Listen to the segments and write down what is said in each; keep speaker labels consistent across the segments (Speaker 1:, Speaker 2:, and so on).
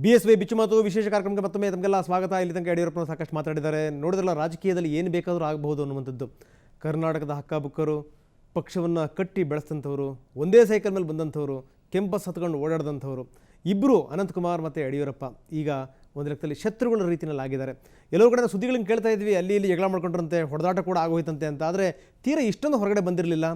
Speaker 1: BSY ಬಿಚ್ಚು ಮಾತು ವಿಶೇಷ ಕಾರ್ಯಕ್ರಮಕ್ಕೆ ಮತ್ತೊಮ್ಮೆ ತಮಗೆಲ್ಲ ಸ್ವಾಗತ. ಇಲ್ಲಿ ತನಕ ಯಡಿಯೂರಪ್ಪನ ಸಾಕಷ್ಟು ಮಾತಾಡಿದ್ದಾರೆ. ನೋಡಿದ್ರಲ್ಲ, ರಾಜಕೀಯದಲ್ಲಿ ಏನು ಬೇಕಾದರೂ ಆಗಬಹುದು ಅನ್ನುವಂಥದ್ದು. ಕರ್ನಾಟಕದ ಹಕ್ಕಬುಕ್ಕರು, ಪಕ್ಷವನ್ನು ಕಟ್ಟಿ ಬೆಳೆಸಿದಂಥವರು, ಒಂದೇ ಸೈಕಲ್ ಮೇಲೆ ಬಂದಂಥವರು, ಕೆಂಪಸ್ ಹತ್ಕೊಂಡು ಓಡಾಡಿದಂಥವರು ಇಬ್ಬರು ಅನಂತಕುಮಾರ್ ಮತ್ತು ಯಡಿಯೂರಪ್ಪ ಈಗ ಒಂದು ಲೆಕ್ಕದಲ್ಲಿ ಶತ್ರುಗಳ ರೀತಿಯಲ್ಲಿ ಆಗಿದ್ದಾರೆ. ಎಲ್ಲರೂ ಕಡೆ ಸುದ್ದಿಗಳನ್ನು ಕೇಳ್ತಾ ಇದ್ವಿ, ಅಲ್ಲಿ ಇಲ್ಲಿ ಜಗಳ ಮಾಡ್ಕೊಂಡ್ರಂತೆ, ಹೊಡೆದಾಟ ಕೂಡ ಆಗೋಯ್ತಂತೆ ಅಂತ. ಆದರೆ ತೀರಾ ಇಷ್ಟೊಂದು ಹೊರಗಡೆ ಬಂದಿರಲಿಲ್ಲ.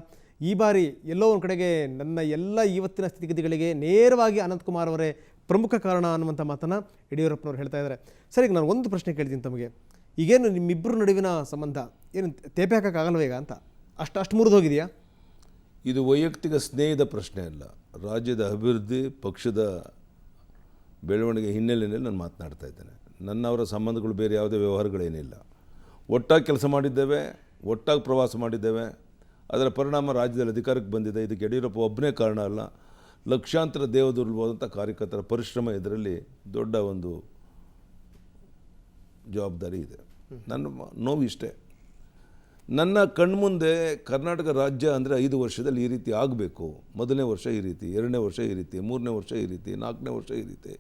Speaker 1: ಈ ಬಾರಿ ಎಲ್ಲೋ ಒಂದು ಕಡೆಗೆ ನನ್ನ ಎಲ್ಲ ಇವತ್ತಿನ ಸ್ಥಿತಿಗತಿಗಳಿಗೆ ನೇರವಾಗಿ ಅನಂತಕುಮಾರ್ ಅವರೇ ಪ್ರಮುಖ ಕಾರಣ ಅನ್ನುವಂಥ ಮಾತನ್ನು ಯಡಿಯೂರಪ್ಪನವ್ರು ಹೇಳ್ತಾ ಇದ್ದಾರೆ. ಸರಿ, ನಾನು ಒಂದು ಪ್ರಶ್ನೆ ಕೇಳ್ತೀನಿ ತಮಗೆ. ಈಗೇನು ನಿಮ್ಮಿಬ್ಬರ ನಡುವಿನ ಸಂಬಂಧ ಏನು ತೇಪೆ ಹಾಕೋಕ್ಕಾಗಲ್ವ ಈಗ ಅಂತ? ಅಷ್ಟು ಮುರಿದು ಹೋಗಿದೆಯಾ?
Speaker 2: ಇದು ವೈಯಕ್ತಿಕ ಸ್ನೇಹದ ಪ್ರಶ್ನೆ ಅಲ್ಲ, ರಾಜ್ಯದ ಅಭಿವೃದ್ಧಿ, ಪಕ್ಷದ ಬೆಳವಣಿಗೆ ಹಿನ್ನೆಲೆಯಲ್ಲಿ ನಾನು ಮಾತನಾಡ್ತಾ ಇದ್ದೇನೆ. ನನ್ನವರ ಸಂಬಂಧಗಳು ಬೇರೆ ಯಾವುದೇ ವ್ಯವಹಾರಗಳೇನಿಲ್ಲ. ಒಟ್ಟಾಗಿ ಕೆಲಸ ಮಾಡಿದ್ದೇವೆ, ಒಟ್ಟಾಗಿ ಪ್ರವಾಸ ಮಾಡಿದ್ದೇವೆ. ಅದರ ಪರಿಣಾಮ ರಾಜ್ಯದಲ್ಲಿ ಅಧಿಕಾರಕ್ಕೆ ಬಂದಿದೆ. ಇದಕ್ಕೆ ಯಡಿಯೂರಪ್ಪ ಒಬ್ಬನೇ ಕಾರಣ ಅಲ್ಲ, ಲಕ್ಷಾಂತರ ದೇವದುರ್ಲಭವಾದಂಥ ಕಾರ್ಯಕರ್ತರ ಪರಿಶ್ರಮ ಇದರಲ್ಲಿ ದೊಡ್ಡ ಒಂದು ಜವಾಬ್ದಾರಿ ಇದೆ. ನನ್ನ ನೋವು ಇಷ್ಟೇ, ನನ್ನ ಕಣ್ಮುಂದೆ ಕರ್ನಾಟಕ ರಾಜ್ಯ ಅಂದರೆ 5 ವರ್ಷದಲ್ಲಿ ಈ ರೀತಿ ಆಗಬೇಕು. ಮೊದಲನೇ ವರ್ಷ ಈ ರೀತಿ, 2ನೇ ವರ್ಷ ಈ ರೀತಿ, 3ನೇ ವರ್ಷ ಈ ರೀತಿ, 4ನೇ ವರ್ಷ ಈ ರೀತಿ,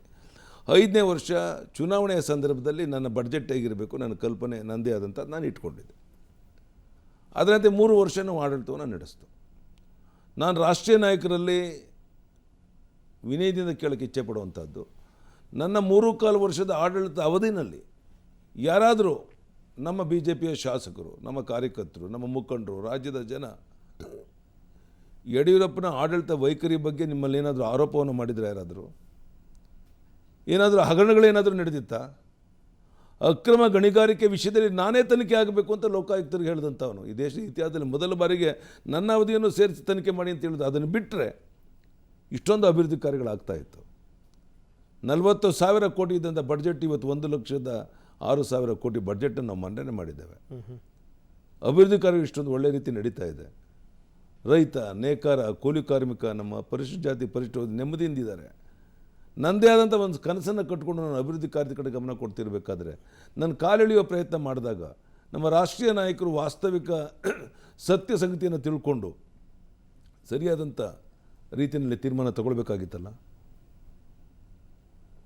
Speaker 2: 5ನೇ ವರ್ಷ ಚುನಾವಣೆಯ ಸಂದರ್ಭದಲ್ಲಿ ನನ್ನ ಬಡ್ಜೆಟ್ ಹೇಗಿರಬೇಕು, ನನ್ನ ಕಲ್ಪನೆ ನನ್ನದೇ ಆದಂಥ ನಾನು ಇಟ್ಕೊಂಡಿದ್ದೆ. ಅದರಂತೆ 3 ವರ್ಷ ನಾವು ಆಡಳಿತವನ್ನು ನಡೆಸ್ತು. ನಾನು ರಾಷ್ಟ್ರೀಯ ನಾಯಕರಲ್ಲಿ ವಿನಯದಿಂದ ಕೇಳಕ್ಕೆ ಇಚ್ಛೆ ಪಡುವಂಥದ್ದು, ನನ್ನ 3.25 ವರ್ಷದ ಆಡಳಿತ ಅವಧಿನಲ್ಲಿ ಯಾರಾದರೂ ನಮ್ಮ BJPಯ ಶಾಸಕರು, ನಮ್ಮ ಕಾರ್ಯಕರ್ತರು, ನಮ್ಮ ಮುಖಂಡರು, ರಾಜ್ಯದ ಜನ ಯಡಿಯೂರಪ್ಪನ ಆಡಳಿತ ವೈಖರಿ ಬಗ್ಗೆ ನಿಮ್ಮಲ್ಲಿ ಏನಾದರೂ ಆರೋಪವನ್ನು ಮಾಡಿದರೆ, ಏನಾದರೂ ಹಗರಣಗಳೇನಾದರೂ ನಡೆದಿತ್ತಾ? ಅಕ್ರಮ ಗಣಿಗಾರಿಕೆ ವಿಷಯದಲ್ಲಿ ನಾನೇ ತನಿಖೆ ಆಗಬೇಕು ಅಂತ ಲೋಕಾಯುಕ್ತರಿಗೆ ಹೇಳಿದಂಥವನು. ಈ ದೇಶದ ಇತಿಹಾಸದಲ್ಲಿ ಮೊದಲ ಬಾರಿಗೆ ನನ್ನ ಅವಧಿಯನ್ನು ಸೇರಿಸಿ ತನಿಖೆ ಮಾಡಿ ಅಂತ ಹೇಳಿದ್ರು. ಅದನ್ನು ಬಿಟ್ಟರೆ ಇಷ್ಟೊಂದು ಅಭಿವೃದ್ಧಿ ಕಾರ್ಯಗಳಾಗ್ತಾಯಿತ್ತು. 40,000 ಕೋಟಿ ಇದ್ದಂಥ ಬಡ್ಜೆಟ್ ಇವತ್ತು 1,06,000 ಕೋಟಿ ಬಡ್ಜೆಟನ್ನು ನಾವು ಮಂಡನೆ ಮಾಡಿದ್ದೇವೆ. ಅಭಿವೃದ್ಧಿ ಕಾರ್ಯಗಳು ಇಷ್ಟೊಂದು ಒಳ್ಳೆ ರೀತಿ ನಡೀತಾ ಇದೆ. ರೈತ, ನೇಕಾರ, ಕೂಲಿ ಕಾರ್ಮಿಕ, ನಮ್ಮ ಪರಿಶಿಷ್ಟ ಜಾತಿ, ಪರಿಶಿಷ್ಟ ನೆಮ್ಮದಿಯಿಂದಿದ್ದಾರೆ. ನನ್ನದೇ ಆದಂಥ ಒಂದು ಕನಸನ್ನು ಕಟ್ಟಿಕೊಂಡು ನಾನು ಅಭಿವೃದ್ಧಿ ಕಾರ್ಯದ ಕಡೆ ಗಮನ ಕೊಡ್ತಿರಬೇಕಾದ್ರೆ ನನ್ನ ಕಾಲೆಳೆಯುವ ಪ್ರಯತ್ನ ಮಾಡಿದಾಗ ನಮ್ಮ ರಾಷ್ಟ್ರೀಯ ನಾಯಕರು ವಾಸ್ತವಿಕ ಸತ್ಯ ಸಂಗತಿಯನ್ನು ತಿಳ್ಕೊಂಡು ಸರಿಯಾದಂಥ ರೀತಿಯಲ್ಲಿ ತೀರ್ಮಾನ ತಗೊಳ್ಬೇಕಾಗಿತ್ತಲ್ಲ.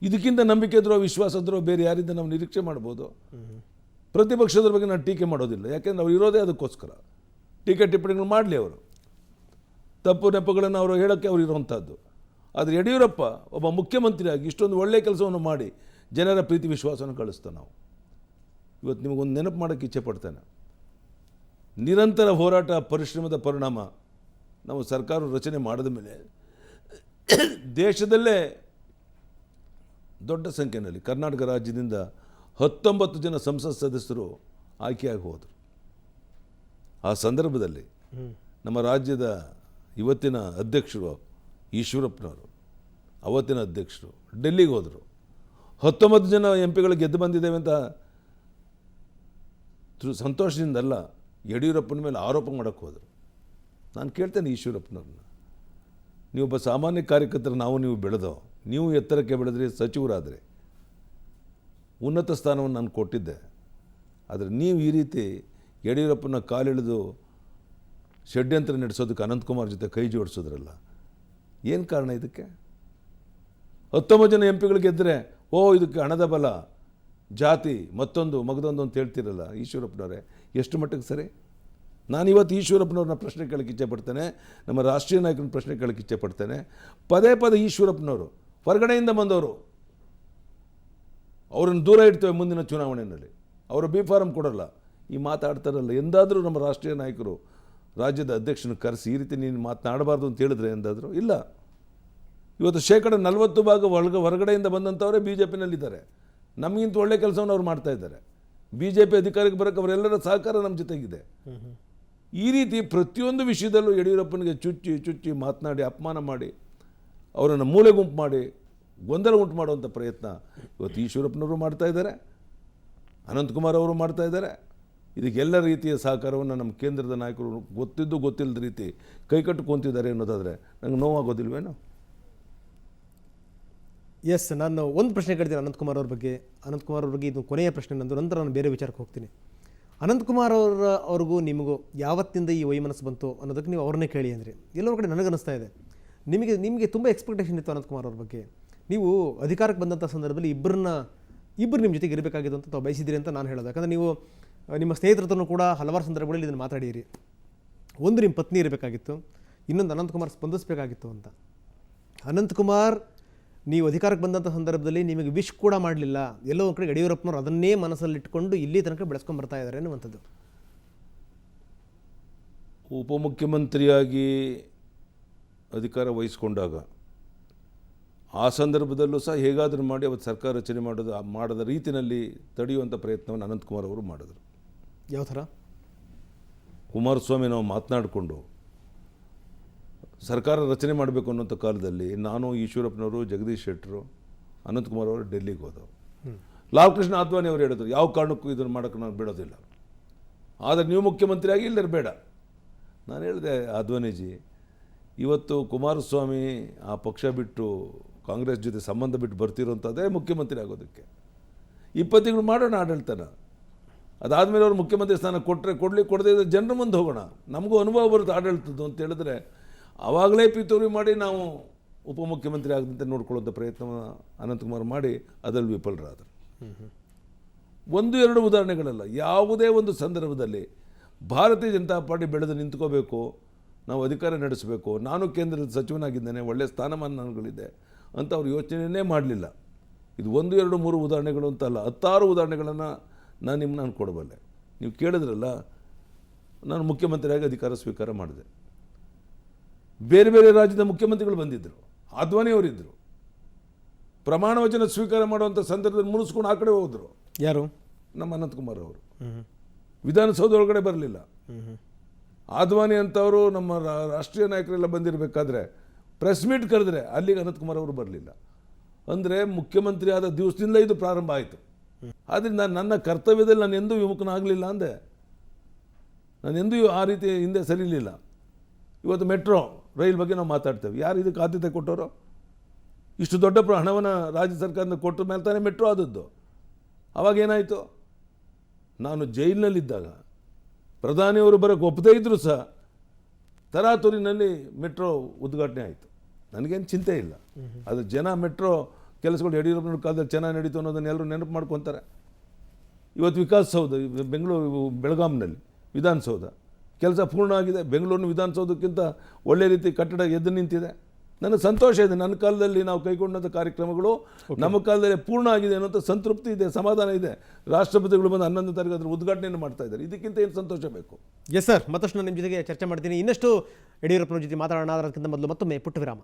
Speaker 2: ಇದಕ್ಕಿಂತ ನಂಬಿಕೆ ಇದ್ರೋ, ವಿಶ್ವಾಸ ಇದ್ರೋ ಬೇರೆ ಯಾರಿಂದ ನಾವು ನಿರೀಕ್ಷೆ ಮಾಡ್ಬೋದು? ಪ್ರತಿಪಕ್ಷದ ಬಗ್ಗೆ ನಾನು ಟೀಕೆ ಮಾಡೋದಿಲ್ಲ, ಯಾಕೆಂದರೆ ಅವ್ರು ಇರೋದೇ ಅದಕ್ಕೋಸ್ಕರ. ಟೀಕೆ ಟಿಪ್ಪಣಿಗಳು ಮಾಡಲಿ, ಅವರು ತಪ್ಪು ನೆಪಗಳನ್ನು ಅವರು ಹೇಳೋಕ್ಕೆ ಅವ್ರು ಇರೋವಂಥದ್ದು. ಆದರೆ ಯಡಿಯೂರಪ್ಪ ಒಬ್ಬ ಮುಖ್ಯಮಂತ್ರಿಯಾಗಿ ಇಷ್ಟೊಂದು ಒಳ್ಳೆಯ ಕೆಲಸವನ್ನು ಮಾಡಿ ಜನರ ಪ್ರೀತಿ ವಿಶ್ವಾಸವನ್ನು ಕಳಿಸ್ತಾ ನಾವು ಇವತ್ತು ನಿಮಗೊಂದು ನೆನಪು ಮಾಡೋಕ್ಕೆ ಇಚ್ಛೆ ಪಡ್ತೇನೆ. ನಿರಂತರ ಹೋರಾಟ, ಪರಿಶ್ರಮದ ಪರಿಣಾಮ ನಾವು ಸರ್ಕಾರ ರಚನೆ ಮಾಡಿದ ಮೇಲೆ ದೇಶದಲ್ಲೇ ದೊಡ್ಡ ಸಂಖ್ಯೆಯಲ್ಲಿ ಕರ್ನಾಟಕ ರಾಜ್ಯದಿಂದ 19 ಜನ ಸಂಸತ್ ಸದಸ್ಯರು ಆಯ್ಕೆಯಾಗಿ ಹೋದರು. ಆ ಸಂದರ್ಭದಲ್ಲಿ ನಮ್ಮ ರಾಜ್ಯದ ಇವತ್ತಿನ ಅಧ್ಯಕ್ಷರು ಈಶ್ವರಪ್ಪನವರು, ಅವತ್ತಿನ ಅಧ್ಯಕ್ಷರು ಡೆಲ್ಲಿಗೆ ಹೋದರು. 19 ಜನ MP ಗಳು ಗೆದ್ದು ಬಂದಿದ್ದೇವೆ ಅಂತ ಸಂತೋಷದಿಂದಲ್ಲ, ಯಡಿಯೂರಪ್ಪನ ಮೇಲೆ ಆರೋಪ ಮಾಡೋಕ್ಕೆ ಹೋದರು. ನಾನು ಕೇಳ್ತೇನೆ ಈಶ್ವರಪ್ಪನವ್ರನ್ನ, ನೀವೊಬ್ಬ ಸಾಮಾನ್ಯ ಕಾರ್ಯಕರ್ತರ, ನೀವು ಬೆಳೆದೋ, ನೀವು ಎತ್ತರಕ್ಕೆ ಬೆಳೆದ್ರಿ, ಸಚಿವರಾದರೆ ಉನ್ನತ ಸ್ಥಾನವನ್ನು ನಾನು ಕೊಟ್ಟಿದ್ದೆ. ಆದರೆ ನೀವು ಈ ರೀತಿ ಯಡಿಯೂರಪ್ಪನ ಕಾಲೆಳೆದು ಷಡ್ಯಂತ್ರ ನಡೆಸೋದಕ್ಕೆ ಅನಂತಕುಮಾರ್ ಜೊತೆ ಕೈ ಜೋಡಿಸೋದ್ರಲ್ಲ, ಏನು ಕಾರಣ ಇದಕ್ಕೆ? 19 ಜನ MP ಗಳು ಗೆದ್ದರೆ ಇದಕ್ಕೆ ಹಣದ ಬಲ, ಜಾತಿ, ಮತ್ತೊಂದು ಮಗದೊಂದು ಅಂತ ಹೇಳ್ತಿರಲ್ಲ ಈಶ್ವರಪ್ಪನವರೇ, ಎಷ್ಟು ಮಟ್ಟಿಗೆ ಸರಿ? ನಾನಿವತ್ತು ಈಶ್ವರಪ್ಪನವ್ರನ್ನ ಪ್ರಶ್ನೆ ಕೇಳಕ್ಕೆ ಇಚ್ಛೆ ಪಡ್ತೇನೆ, ನಮ್ಮ ರಾಷ್ಟ್ರೀಯ ನಾಯಕರನ್ನ ಪ್ರಶ್ನೆ ಕೇಳಕ್ಕೆ ಇಚ್ಛೆ ಪಡ್ತೇನೆ. ಪದೇ ಈಶ್ವರಪ್ಪನವರು ಹೊರಗಡೆಯಿಂದ ಬಂದವರು, ಅವರನ್ನು ದೂರ ಇಡ್ತೇವೆ ಮುಂದಿನ ಚುನಾವಣೆಯಲ್ಲಿ, ಅವರು B ಫಾರಂ ಕೊಡೋಲ್ಲ, ಈ ಮಾತಾಡ್ತಾರಲ್ಲ. ಎಂದಾದರೂ ನಮ್ಮ ರಾಷ್ಟ್ರೀಯ ನಾಯಕರು ರಾಜ್ಯದ ಅಧ್ಯಕ್ಷನ ಕರೆಸಿ ಈ ರೀತಿ ನೀನು ಮಾತನಾಡಬಾರ್ದು ಅಂತ ಹೇಳಿದ್ರೆ ಎಂದಾದರೂ? ಇಲ್ಲ. ಇವತ್ತು 40% ಹೊರಗಡೆಯಿಂದ ಬಂದಂಥವರೇ BJPನಲ್ಲಿದ್ದಾರೆ. ನಮಗಿಂತ ಒಳ್ಳೆ ಕೆಲಸವನ್ನು ಅವ್ರು ಮಾಡ್ತಾ ಇದ್ದಾರೆ. BJP ಅಧಿಕಾರಕ್ಕೆ ಬರೋಕ್ಕೆ ಅವರೆಲ್ಲರ ಸಹಕಾರ ನಮ್ಮ ಜೊತೆಗಿದೆ. ಈ ರೀತಿ ಪ್ರತಿಯೊಂದು ವಿಷಯದಲ್ಲೂ ಯಡಿಯೂರಪ್ಪನಿಗೆ ಚುಚ್ಚಿ ಮಾತನಾಡಿ ಅಪಮಾನ ಮಾಡಿ ಅವರನ್ನು ಮೂಲೆ ಗುಂಪು ಮಾಡಿ ಗೊಂದಲ ಉಂಟು ಮಾಡುವಂಥ ಪ್ರಯತ್ನ ಇವತ್ತು ಈಶ್ವರಪ್ಪನವರು ಮಾಡ್ತಾ ಇದ್ದಾರೆ, ಅನಂತಕುಮಾರ್ ಅವರು ಮಾಡ್ತಾ ಇದ್ದಾರೆ. ಇದಕ್ಕೆಲ್ಲ ರೀತಿಯ ಸಹಕಾರವನ್ನು ನಮ್ಮ ಕೇಂದ್ರದ ನಾಯಕರು ಗೊತ್ತಿಲ್ಲದ ರೀತಿ ಕೈಕಟ್ಟು ಕುಂತಿದ್ದಾರೆ ಅನ್ನೋದಾದರೆ ನಂಗೆ ನೋವಾಗೋದಿಲ್ವೇನೋ?
Speaker 1: ಎಸ್, ನಾನು ಒಂದು ಪ್ರಶ್ನೆ ಕೇಳ್ತೀನಿ ಅನಂತಕುಮಾರ್ ಅವ್ರ ಬಗ್ಗೆ. ಇದು ಕೊನೆಯ ಪ್ರಶ್ನೆ ನಂದು, ನಂತರ ನಾನು ಬೇರೆ ವಿಚಾರಕ್ಕೆ ಹೋಗ್ತೀನಿ. ಅನಂತಕುಮಾರ್ ಅವ್ರಿಗೂ ನಿಮಗೂ ಯಾವತ್ತಿಂದ ಈ ವೈಮನಸ್ಸು ಬಂತು ಅನ್ನೋದಕ್ಕೆ ನೀವು ಅವ್ರನ್ನೇ ಕೇಳಿ ಅಂದರೆ ಎಲ್ಲರ ಕಡೆ ನನಗನ್ನಿಸ್ತಾ ಇದೆ. ನಿಮಗೆ ತುಂಬ ಎಕ್ಸ್ಪೆಕ್ಟೇಷನ್ ಇತ್ತು ಅನಂತಕುಮಾರ್ ಅವ್ರ ಬಗ್ಗೆ. ನೀವು ಅಧಿಕಾರಕ್ಕೆ ಬಂದಂಥ ಸಂದರ್ಭದಲ್ಲಿ ಇಬ್ಬರು ನಿಮ್ಮ ಜೊತೆಗೆ ಇರಬೇಕಾಗಿತ್ತು ಅಂತ ತಾವು ಬಯಸಿದ್ದೀರಿ ಅಂತ ನಾನು ಹೇಳೋದು. ಯಾಕಂದರೆ ನೀವು ನಿಮ್ಮ ಸ್ನೇಹಿತರ ಹತ್ರನೂ ಕೂಡ ಹಲವಾರು ಸಂದರ್ಭಗಳಲ್ಲಿ ಇದನ್ನು ಮಾತಾಡಿರಿ. ಒಂದು ನಿಮ್ಮ ಪತ್ನಿ ಇರಬೇಕಾಗಿತ್ತು, ಇನ್ನೊಂದು ಅನಂತಕುಮಾರ್ ಸ್ಪಂದಿಸಬೇಕಾಗಿತ್ತು ಅಂತ. ಅನಂತಕುಮಾರ್ ನೀವು ಅಧಿಕಾರಕ್ಕೆ ಬಂದಂಥ ಸಂದರ್ಭದಲ್ಲಿ ನಿಮಗೆ ವಿಶ್ ಕೂಡ ಮಾಡಲಿಲ್ಲ. ಎಲ್ಲೋ ಒಂದು ಕಡೆ ಯಡಿಯೂರಪ್ಪನವ್ರು ಅದನ್ನೇ ಮನಸ್ಸಲ್ಲಿಟ್ಕೊಂಡು ಇಲ್ಲಿ ತನಕ ಬೆಳೆಸ್ಕೊಂಡು ಬರ್ತಾ ಇದ್ದಾರೆ ಅನ್ನುವಂಥದ್ದು.
Speaker 2: ಉಪಮುಖ್ಯಮಂತ್ರಿಯಾಗಿ ಅಧಿಕಾರ ವಹಿಸ್ಕೊಂಡಾಗ ಆ ಸಂದರ್ಭದಲ್ಲೂ ಸಹ ಹೇಗಾದರೂ ಮಾಡಿ ಅವತ್ತು ಸರ್ಕಾರ ರಚನೆ ಮಾಡದ ರೀತಿಯಲ್ಲಿ ತಡೆಯುವಂಥ ಪ್ರಯತ್ನವನ್ನು ಅನಂತಕುಮಾರ್ ಅವರು ಮಾಡಿದರು.
Speaker 1: ಯಾವ ಥರ?
Speaker 2: ಕುಮಾರಸ್ವಾಮಿ ನಾವು ಮಾತನಾಡಿಕೊಂಡು ಸರ್ಕಾರ ರಚನೆ ಮಾಡಬೇಕು ಅನ್ನೋಂಥ ಕಾಲದಲ್ಲಿ ನಾನು, ಈಶ್ವರಪ್ಪನವರು, ಜಗದೀಶ್ ಶೆಟ್ಟರು, ಅನಂತಕುಮಾರ್ ಅವರು ಡೆಲ್ಲಿಗೆ ಹೋದವು. ಲಾಲ್ಕೃಷ್ಣ ಅದ್ವಾನಿ ಅವರು ಹೇಳಿದ್ರು, ಯಾವ ಕಾರಣಕ್ಕೂ ಇದನ್ನು ಮಾಡೋಕ್ಕೆ ನಾನು ಬಿಡೋದಿಲ್ಲ, ಆದರೆ ನೀವು ಮುಖ್ಯಮಂತ್ರಿಯಾಗಿ ಇಲ್ಲದೆ ಬೇಡ. ನಾನು ಹೇಳಿದೆ, ಅದ್ವಾನಿಜಿ, ಇವತ್ತು ಕುಮಾರಸ್ವಾಮಿ ಆ ಪಕ್ಷ ಬಿಟ್ಟು ಕಾಂಗ್ರೆಸ್ ಜೊತೆ ಸಂಬಂಧ ಬಿಟ್ಟು ಬರ್ತಿರೋಂಥದ್ದೇ ಮುಖ್ಯಮಂತ್ರಿ ಆಗೋದಕ್ಕೆ. 20 ತಿಂಗಳು ಮಾಡೋಣ ಆಡಳಿತನ, ಅದಾದಮೇಲೆ ಅವರು ಮುಖ್ಯಮಂತ್ರಿ ಸ್ಥಾನ ಕೊಡದೇ ಇದ್ದರೆ ಜನರ ಮುಂದೆ ಹೋಗೋಣ, ನಮಗೂ ಅನುಭವ ಬರುತ್ತೆ ಆಡಳಿತದ್ದು ಅಂತ ಹೇಳಿದ್ರೆ ಆವಾಗಲೇ ಪಿತೂರಿ ಮಾಡಿ ನಾವು ಉಪಮುಖ್ಯಮಂತ್ರಿ ಆಗದಂತೆ ನೋಡ್ಕೊಳ್ಳೋಂಥ ಪ್ರಯತ್ನವನ್ನು ಅನಂತಕುಮಾರ್ ಮಾಡಿ ಅದರಲ್ಲಿ ವಿಫಲರಾದರು. 1-2 ಉದಾಹರಣೆಗಳಲ್ಲ, ಯಾವುದೇ ಒಂದು ಸಂದರ್ಭದಲ್ಲಿ ಭಾರತೀಯ ಜನತಾ ಪಾರ್ಟಿ ಬೆಳೆದು ನಿಂತ್ಕೋಬೇಕು, ನಾವು ಅಧಿಕಾರ ನಡೆಸಬೇಕು, ನಾನು ಕೇಂದ್ರದ ಸಚಿವನಾಗಿದ್ದೇನೆ, ಒಳ್ಳೆಯ ಸ್ಥಾನಮಾನ ನನಗಳಿದೆ ಅಂತ ಅವ್ರು ಯೋಚನೆಯೇ ಮಾಡಲಿಲ್ಲ. ಇದು 1-2-3 ಉದಾಹರಣೆಗಳು ಅಂತಲ್ಲ, 10 ಉದಾಹರಣೆಗಳನ್ನು ನಾನು ಕೊಡಬಲ್ಲೆ. ನೀವು ಕೇಳಿದ್ರಲ್ಲ, ನಾನು ಮುಖ್ಯಮಂತ್ರಿಯಾಗಿ ಅಧಿಕಾರ ಸ್ವೀಕಾರ ಮಾಡಿದೆ. ಬೇರೆ ಬೇರೆ ರಾಜ್ಯದ ಮುಖ್ಯಮಂತ್ರಿಗಳು ಬಂದಿದ್ದರು, ಅದ್ವಾನಿ ಅವರಿದ್ದರು. ಪ್ರಮಾಣ ವಚನ ಸ್ವೀಕಾರ ಮಾಡುವಂಥ ಸಂದರ್ಭದಲ್ಲಿ ಮುನಿಸ್ಕೊಂಡು ಆ ಕಡೆ ಹೋದರು.
Speaker 1: ಯಾರು?
Speaker 2: ನಮ್ಮ ಅನಂತಕುಮಾರ್ ಅವರು. ವಿಧಾನಸೌಧ ಒಳಗಡೆ ಬರಲಿಲ್ಲ. ಅದ್ವಾನಿ ಅಂತವರು ನಮ್ಮ ರಾಷ್ಟ್ರೀಯ ನಾಯಕರೆಲ್ಲ ಬಂದಿರಬೇಕಾದ್ರೆ ಪ್ರೆಸ್ ಮೀಟ್ ಕರೆದ್ರೆ ಅಲ್ಲಿಗೆ ಅನಂತಕುಮಾರ್ ಅವರು ಬರಲಿಲ್ಲ. ಅಂದರೆ ಮುಖ್ಯಮಂತ್ರಿ ಆದ ದಿವಸದಿಂದ ಇದು ಪ್ರಾರಂಭ ಆಯಿತು. ಆದ್ದರಿಂದ ನನ್ನ ಕರ್ತವ್ಯದಲ್ಲಿ ನಾನು ಎಂದೂ ವಿಮುಖನಾಗಲಿಲ್ಲ ಅಂದೆ. ನಾನು ಎಂದೂ ಆ ರೀತಿ ಹಿಂದೆ ಸರಿಲಿಲ್ಲ. ಇವತ್ತು ಮೆಟ್ರೋ ರೈಲ್ ಬಗ್ಗೆ ನಾವು ಮಾತಾಡ್ತೇವೆ, ಯಾರು ಇದಕ್ಕೆ ಆದ್ಯತೆ ಕೊಟ್ಟವರು? ಇಷ್ಟು ದೊಡ್ಡ ಹಣವನ್ನು ರಾಜ್ಯ ಸರ್ಕಾರದಿಂದ ಕೊಟ್ಟ ಮೇಲೆ ತಾನೇ ಮೆಟ್ರೋ ಆದದ್ದು. ಅವಾಗೇನಾಯಿತು? ನಾನು ಜೈಲಿನಲ್ಲಿದ್ದಾಗ ಪ್ರಧಾನಿಯವರು ಬರೋಕ್ಕೆ ಒಪ್ಪದೇ ಇದ್ದರೂ ಸಹ ತರಾತುರಿನಲ್ಲಿ ಮೆಟ್ರೋ ಉದ್ಘಾಟನೆ ಆಯಿತು. ನನಗೇನು ಚಿಂತೆ ಇಲ್ಲ. ಅದು ಜನ ಮೆಟ್ರೋ ಕೆಲಸಗಳು ಯಡಿಯೂರಪ್ಪನ ಕಾಲದಲ್ಲಿ ಚೆನ್ನಾಗಿ ನಡೀತು ಅನ್ನೋದನ್ನು ಎಲ್ಲರೂ ನೆನಪು ಮಾಡ್ಕೊತಾರೆ. ಇವತ್ತು ವಿಕಾಸಸೌಧ ಬೆಂಗಳೂರು ಬೆಳಗಾಂನಲ್ಲಿ ವಿಧಾನಸೌಧ ಕೆಲಸ ಪೂರ್ಣ ಆಗಿದೆ. ಬೆಂಗಳೂರಿನ ವಿಧಾನಸೌಧಕ್ಕಿಂತ ಒಳ್ಳೆ ರೀತಿ ಕಟ್ಟಡ ಎದ್ದು ನಿಂತಿದೆ. ನನಗೆ ಸಂತೋಷ ಇದೆ. ನನ್ನ ಕಾಲದಲ್ಲಿ ನಾವು ಕೈಗೊಂಡಂಥ ಕಾರ್ಯಕ್ರಮಗಳು ನಮ್ಮ ಕಾಲದಲ್ಲಿ ಪೂರ್ಣ ಆಗಿದೆ ಅನ್ನೋಂಥ ಸಂತೃಪ್ತಿ ಇದೆ, ಸಮಾಧಾನ ಇದೆ. ರಾಷ್ಟ್ರಪತಿಗಳು ಬಂದು 11ನೇ ತಾರೀಕು ಅದರ ಉದ್ಘಾಟನೆಯನ್ನು ಮಾಡ್ತಾ ಇದ್ದಾರೆ. ಇದಕ್ಕಿಂತ ಏನು ಸಂತೋಷ ಬೇಕು?
Speaker 1: ಎಸ್ ಸರ್, ಮತ್ತಷ್ಟು ನಾನು ನಿಮ್ಮ ಜೊತೆಗೆ ಚರ್ಚೆ ಮಾಡ್ತೀನಿ. ಇನ್ನಷ್ಟು ಯಡಿಯೂರಪ್ಪನ ಜೊತೆ ಮಾತಾಡೋಣ. ಅದಕ್ಕಿಂತ ಮೊದಲು ಮತ್ತೊಮ್ಮೆ ಪುಟ್ಟ ವಿರಾಮ.